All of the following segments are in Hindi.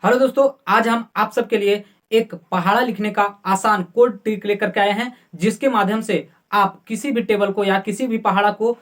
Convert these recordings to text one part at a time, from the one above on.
हेलो दोस्तों, आज हम आप सबके लिए एक पहाड़ा लिखने का आसान कोड ट्रिक लेकर के आए हैं, जिसके माध्यम से आप किसी भी टेबल को या किसी भी पहाड़ा को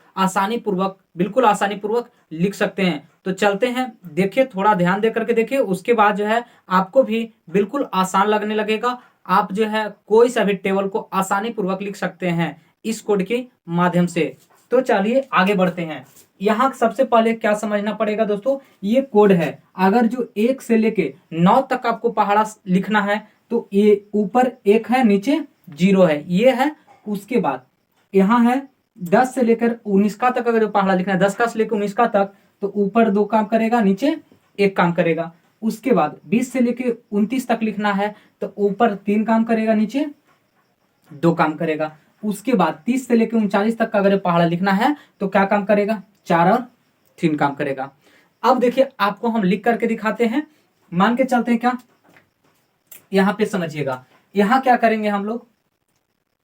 बिल्कुल आसानी पूर्वक लिख सकते हैं। तो चलते हैं, देखिए, थोड़ा ध्यान दे करके देखिए। उसके बाद जो है आपको भी बिल्कुल आसान लगने लगेगा। आप जो है कोई सा भी टेबल को आसानी पूर्वक लिख सकते हैं इस कोड के माध्यम से। तो चलिए आगे बढ़ते हैं। यहाँ सबसे पहले क्या समझना पड़ेगा दोस्तों, ये कोड है। अगर जो 1 से लेके 9 तक आपको पहाड़ा लिखना है तो ये ऊपर 1 है, नीचे 0 है, ये है। उसके बाद यहाँ है 10 से लेकर 19 का तक, अगर पहाड़ा लिखना है 10 का से लेकर 19 का तक, तो ऊपर 2 काम करेगा, नीचे 1 काम करेगा। उसके बाद 20 से लेकर 29 तक लिखना है तो ऊपर 3 काम करेगा, नीचे 2 काम करेगा। उसके बाद 30 से लेकर 39 तक का अगर पहाड़ा लिखना है तो क्या काम करेगा, 4 और 3 काम करेगा। अब देखिए, आपको हम लिख करके दिखाते हैं। मान के चलते हैं क्या, यहां पे समझिएगा। यहां क्या करेंगे हम लोग,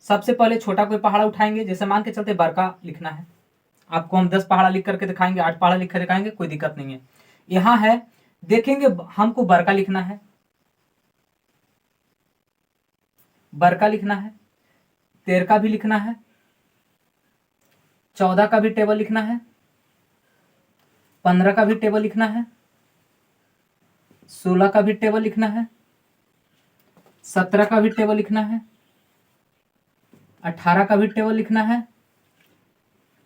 सबसे पहले छोटा कोई पहाड़ा उठाएंगे। जैसे मान के चलते बरका लिखना है, आपको हम 10 पहाड़ा लिख करके दिखाएंगे, 8 पहाड़ा लिख कर दिखाएंगे, कोई दिक्कत नहीं है। यहां है, देखेंगे हमको बरका लिखना है, बरका लिखना है, 13 का भी लिखना है, 14 का भी टेबल लिखना है, 15 का भी टेबल लिखना है, 16 का भी टेबल लिखना है, 17 का भी टेबल लिखना है, 18 का भी टेबल लिखना है,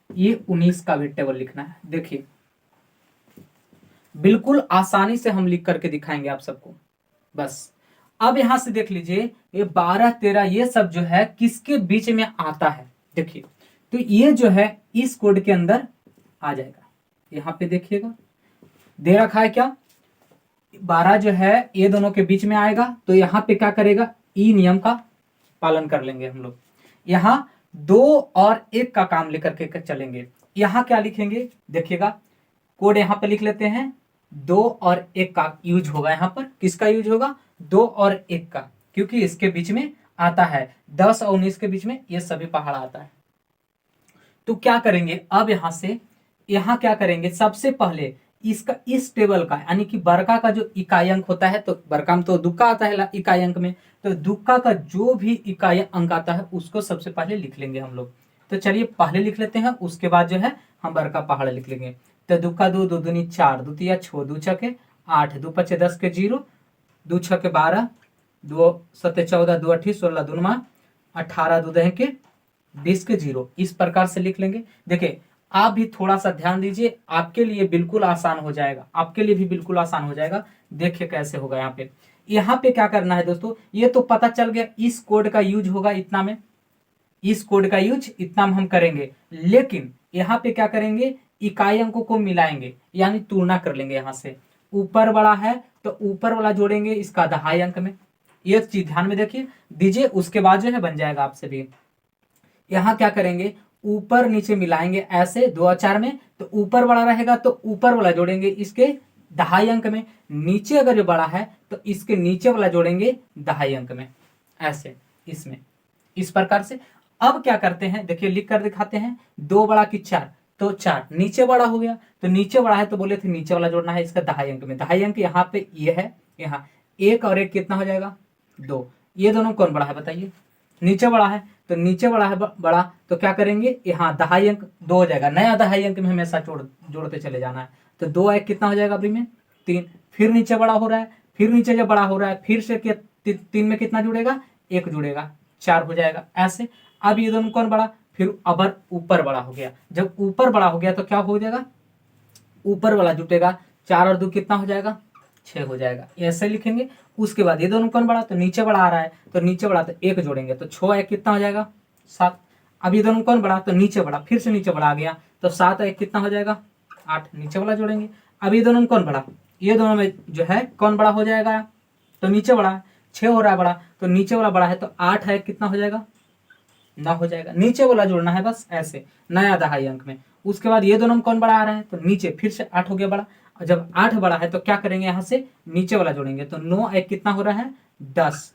ये 19 का भी टेबल लिखना है। देखिए, बिल्कुल आसानी से हम लिख करके दिखाएंगे आप सबको। बस अब यहां से देख लीजिए, ये 12 13 ये सब जो है किसके बीच में आता है। देखिए, तो ये जो है इस कोड के अंदर आ जाएगा। यहां पे देखिएगा, दे रखा है क्या, 12 जो है ये दोनों के बीच में आएगा। तो यहां पे क्या करेगा, ई नियम का पालन कर लेंगे हम लोग। यहां 2 और 1 का काम लेकर के चलेंगे। यहां क्या लिखेंगे, देखिएगा, कोड यहां पे लिख लेते हैं। 2 और 1 का यूज होगा। यहां पर किसका यूज होगा, 2 और 1 का, क्योंकि इसके बीच में आता है 10 और 19 के बीच में ये सभी पहाड़ा आता है। तो क्या करेंगे, अब यहां से यहां क्या करेंगे, सबसे पहले इसका इस टेबल का यानी कि बरका का जो इकाई अंक होता है, तो बरका में तो दुक्का आता है इकाई अंक में, तो दुक्का का जो भी इकाई अंक आता है उसको सबसे पहले लिख लेंगे हम लोग। तो चलिए पहले लिख लेते हैं, उसके बाद जो है हम बरका पहाड़ लिख लेंगे। तो दुक्का 2, 2 दूनी 4, 2 तिया 6, 2 छके 8, 2 पचे 10 के 0, 2 छके 12, 2 सत्ते 14, 2 अठी 16, 2 मा 18, 2 दहे के 20 के 0। इस प्रकार से लिख लेंगे। देखिए, आप भी थोड़ा सा ध्यान दीजिए, आपके लिए बिल्कुल आसान हो जाएगा, आपके लिए भी बिल्कुल आसान हो जाएगा। देखिए कैसे होगा। यहाँ पे क्या करना है दोस्तों, ये तो पता चल गया इस कोड का यूज होगा इतना में, इस कोड का यूज इतना में हम करेंगे। लेकिन यहाँ पे क्या करेंगे, इकाई अंकों को मिलाएंगे, यानी तुलना कर लेंगे। यहाँ से ऊपर वाला है तो ऊपर वाला जोड़ेंगे इसका दहाई अंक में। ये चीज ध्यान में देखिए दीजिए, उसके बाद जो है बन जाएगा आपसे भी। यहाँ क्या करेंगे, ऊपर नीचे मिलाएंगे ऐसे 2 और 4 में, तो ऊपर वाला रहेगा तो ऊपर वाला जोड़ेंगे इसके दहाई अंक में। नीचे अगर जो बड़ा है तो इसके नीचे वाला जोड़ेंगे दहाई अंक में, ऐसे इसमें, इस प्रकार से। अब क्या करते हैं, देखिए लिख कर दिखाते हैं। 2 बड़ा की 4, तो 4 नीचे बड़ा हो गया, तो नीचे बड़ा है तो बोले थे नीचे वाला जोड़ना है इसका दहाई अंक में। दहाई अंक यहाँ पे ये है, यहाँ 1 और 1 कितना हो जाएगा, 2। ये दोनों कौन बड़ा है बताइए, नीचे बड़ा है, तो नीचे बड़ा है बड़ा, तो क्या करेंगे, यहाँ दहाई अंक 2 हो जाएगा। नया दहाई अंक में हमेशा जोड़ते चले जाना है। तो 2 1 कितना हो जाएगा अभी में, 3। फिर नीचे बड़ा हो रहा है, फिर नीचे जब बड़ा हो रहा है फिर से 3 में कितना जुड़ेगा, 1 जुड़ेगा, 4 हो जाएगा ऐसे। अब ये दोनों कौन बड़ा, फिर अबर ऊपर बड़ा हो गया। जब ऊपर बड़ा हो गया तो क्या हो जाएगा, ऊपर वाला जुटेगा, 4 और 2 कितना हो जाएगा, 6 हो जाएगा, ऐसे लिखेंगे। उसके बाद ये दोनों कौन बड़ा, तो नीचे बड़ा आ रहा है, तो नीचे बड़ा तो 1 जोड़ेंगे, तो 6 1 कितना हो जाएगा, 7। अब ये दोनों कौन बड़ा, तो नीचे बड़ा, फिर से नीचे बड़ा आ गया, तो 7 1 कितना हो जाएगा, 8। नीचे वाला जोड़ेंगे। अब ये दोनों कौन बड़ा, ये दोनों में जो है कौन बड़ा हो जाएगा, तो नीचे बड़ा है, 6 हो रहा है बड़ा, तो नीचे वाला बड़ा है, तो 8 है कितना हो जाएगा, 9 हो जाएगा। नीचे वाला जोड़ना है बस ऐसे, नया दहाई अंक में। उसके बाद ये दोनों में कौन बड़ा आ रहा है, तो नीचे फिर से 8 हो गया बड़ा। और जब 8 बड़ा है तो क्या करेंगे, यहाँ से नीचे वाला जोड़ेंगे, तो 9 1 कितना हो रहा है, 10।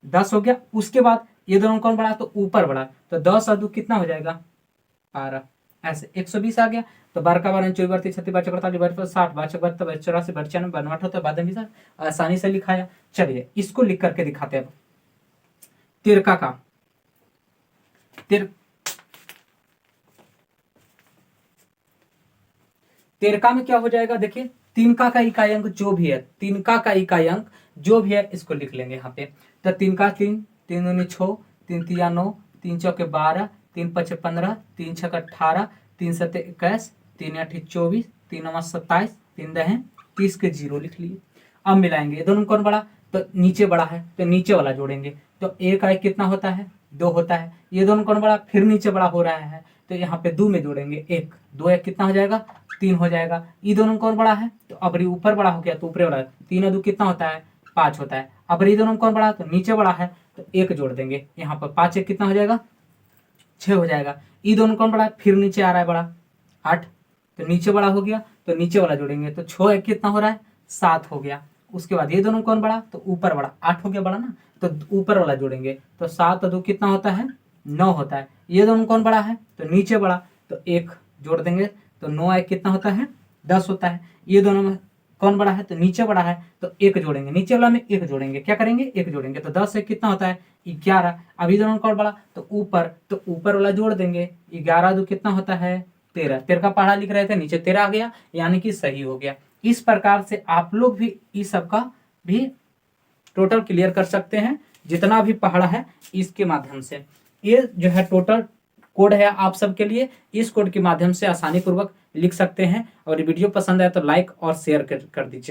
10 हो गया। उसके बाद ये दोनों कौन बड़ा, तो ऊपर बड़ा, तो 10 और 2 कितना हो जाएगा, 12, ऐसे 120 आ गया। तो 12 का 12 24 32 36 32 48 42 60 62 72 84 95 92 होता है बाद में भी सर आसानी से लिखाया। चलिए इसको लिख करके दिखाते हैं। तिरका का तिरका में क्या हो जाएगा, देखिए तिनका का इकाई अंक जो भी है, तिनका का इकाई अंक जो भी है इसको लिख लेंगे यहाँ पे। तो 3 का 3, 3 दूनी 6, 3 तिया 9, 3 चौके 12, 3 पचे 15, 3 छक्का 18, 3 सत्ते 21, 3 आठे 24, 3 नवा 27, 3 दहें 30 के 0 लिख लिए। अब मिलाएंगे, ये दोनों कौन बड़ा, तो नीचे बड़ा है तो नीचे वाला जोड़ेंगे। तो एक आय कितना होता है, 2 होता है। ये दोनों कौन बड़ा, फिर नीचे बड़ा हो रहा है तो यहाँ पे 2 में जोड़ेंगे, 1 2 1 कितना हो जाएगा, 3 हो जाएगा। ये दोनों कौन बड़ा है, तो अब ये ऊपर बड़ा हो गया तो ऊपर बड़ा है, 3 2 कितना होता है, 5 होता है। अब ये दोनों कौन बड़ा, तो नीचे बड़ा है तो 1 जोड़ देंगे, यहाँ पर 5 1 कितना हो जाएगा, 6 हो जाएगा। ये दोनों कौन बड़ा है, फिर नीचे आ रहा है बड़ा 8, तो नीचे बड़ा हो गया तो नीचे वाला जोड़ेंगे, तो 6 1 कितना हो रहा है, 7 हो गया। उसके बाद ये दोनों कौन बड़ा, तो ऊपर बड़ा 8 हो गया बड़ा ना, तो ऊपर वाला जोड़ेंगे, तो 7 2 कितना होता है, 9 होता है। ये दोनों कौन बड़ा है, तो नीचे बड़ा, तो 1 जोड़ देंगे, तो 9 1 कितना होता है, 10 होता है। ये दोनों में कौन बड़ा है, तो नीचे बड़ा है तो 1 जोड़ेंगे, नीचे वाला में 1 जोड़ेंगे, क्या करेंगे 1 जोड़ेंगे, तो 10 1 कितना होता है, 11। अब ये दोनों कौन बड़ा, तो ऊपर वाला जोड़ देंगे, 11 2 कितना होता है, 13। 13 का पढ़ा लिख रहे थे, नीचे 13 आ गया, यानी कि सही हो गया। इस प्रकार से आप लोग भी इस सब का भी टोटल क्लियर कर सकते हैं, जितना भी पढ़ा है इसके माध्यम से। ये जो है टोटल कोड है आप सबके लिए, इस कोड के माध्यम से आसानी पूर्वक लिख सकते हैं। और वीडियो पसंद आए तो लाइक और शेयर कर दीजिए।